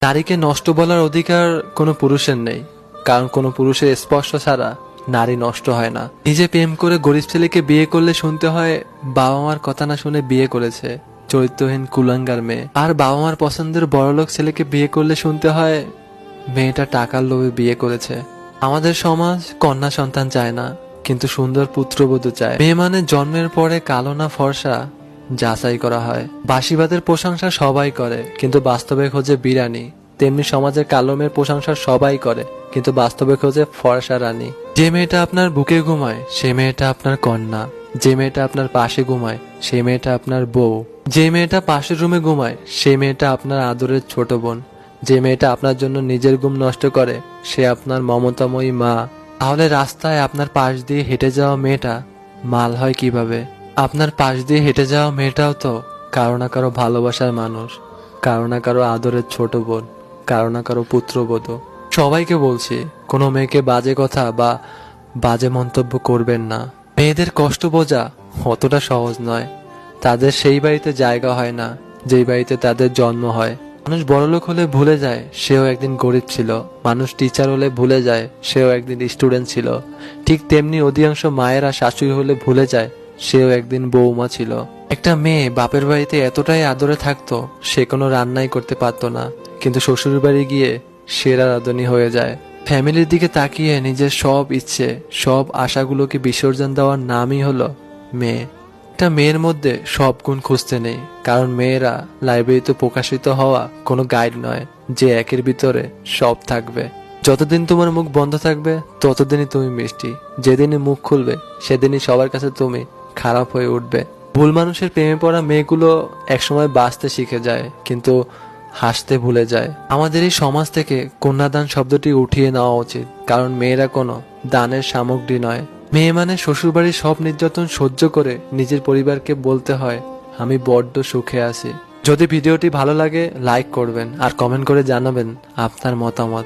নারীকে নষ্ট বলার অধিকার কোনো পুরুষের নেই, কারণ কোনো পুরুষের স্পর্শ ছাড়া নারী নষ্ট হয় না। নিজে প্রেম করে গরিব ছেলেকে বিয়ে করলে শুনতে হয় বাবা মার কথা না শুনে বিয়ে করেছে, চরিত্রহীন কুলাঙ্গার মেয়ে। আর বাবা মার পছন্দের বড়লোক ছেলেকে বিয়ে করলে শুনতে হয় মেয়েটা টাকার লোভে বিয়ে করেছে। আমাদের সমাজ কন্যা সন্তান চায় না, কিন্তু সুন্দর পুত্রবধূ চায়। মেয়ে মানে জন্মের পরে কালো না ফর্সা যাচাই করা হয়। বাসিবাদের প্রশংসা সবাই করে, কিন্তু বাস্তবে খোঁজে বিরানি। তেমনি সমাজের কালো মেয়ের প্রশংসা সবাই করে, কিন্তু বাস্তবে খোঁজে ফর্সা রানী। যে মেয়েটা আপনার বুকে ঘুমায় সে মেয়েটা আপনার কন্যা, যে মেয়েটা আপনার পাশে ঘুমায় সে মেয়েটা আপনার বউ, যে মেয়েটা পাশের রুমে ঘুমায় সে মেয়েটা আপনার আদরের ছোট বোন, যে মেয়েটা আপনার জন্য নিজের ঘুম নষ্ট করে সে আপনার মমতাময়ী মা। তাহলে রাস্তায় আপনার পাশ দিয়ে হেঁটে যাওয়া মেয়েটা মাল হয় কিভাবে? আপনার পাশ দিয়ে হেঁটে যাওয়া মেয়েটাও তো কারো না কারো ভালোবাসার মানুষ, কারো না কারো আদরের ছোট বোন, কারো না কারো পুত্রবধূ। সবাইকে বলছি, কোনো মেয়েকে বাজে কথা বা বাজে মন্তব্য করবেন না। মেয়েদের কষ্ট বোঝা অতটা সহজ নয়। তাদের সেই বাড়িতে জায়গা হয় না যেই বাড়িতে তাদের জন্ম হয়। মানুষ বড়লোক হলে ভুলে যায় সেও একদিন গরিব ছিল, মানুষ টিচার হলে ভুলে যায় সেও একদিন স্টুডেন্ট ছিল। ঠিক তেমনি অধিকাংশ মায়েরা শাশুড়ি হলে ভুলে যায় সেও একদিন বৌমা ছিল। একটা মেয়ে বাপের বাড়িতে এতটাই আদরে থাকতো সে কোনো রান্নাই করতে পারতো না, কিন্তু শ্বশুর বাড়ি গিয়ে সেরা রাঁধুনি হয়ে যায়। ফ্যামিলির দিকে তাকিয়ে নিজের সব ইচ্ছে, সব আশাগুলোকে বিসর্জন দেওয়ার নামই হলো মেয়ে। একটা মেয়ের মধ্যে সব গুণ খুঁজতে নেই, কারণ মেয়েরা লাইব্রেরিতে প্রকাশিত হওয়া কোনো গাইড নয় যে একের ভিতরে সব থাকবে। যতদিন তোমার মুখ বন্ধ থাকবে ততদিনই তুমি মিষ্টি, যেদিনই মুখ খুলবে সেদিনই সবার কাছে তুমি খারাপ হয়ে উঠবে। ভুল মানুষের প্রেমে পড়া মেয়েগুলো একসময় বাঁচতে শিখে যায়, কিন্তু হাসতে ভুলে যায়। আমাদের এই সমাজ থেকে কন্যাদান শব্দটি উঠিয়ে নেওয়া উচিত, কারণ মেয়েরা কোনো দানের সামগ্রী নয়। মেয়ে মানে শ্বশুরবাড়ির সব নির্যাতন সহ্য করে নিজের পরিবারকে বলতে হয় আমি বড্ড সুখে আছি। যদি ভিডিওটি ভালো লাগে লাইক করবেন আর কমেন্ট করে জানাবেন আপনার মতামত।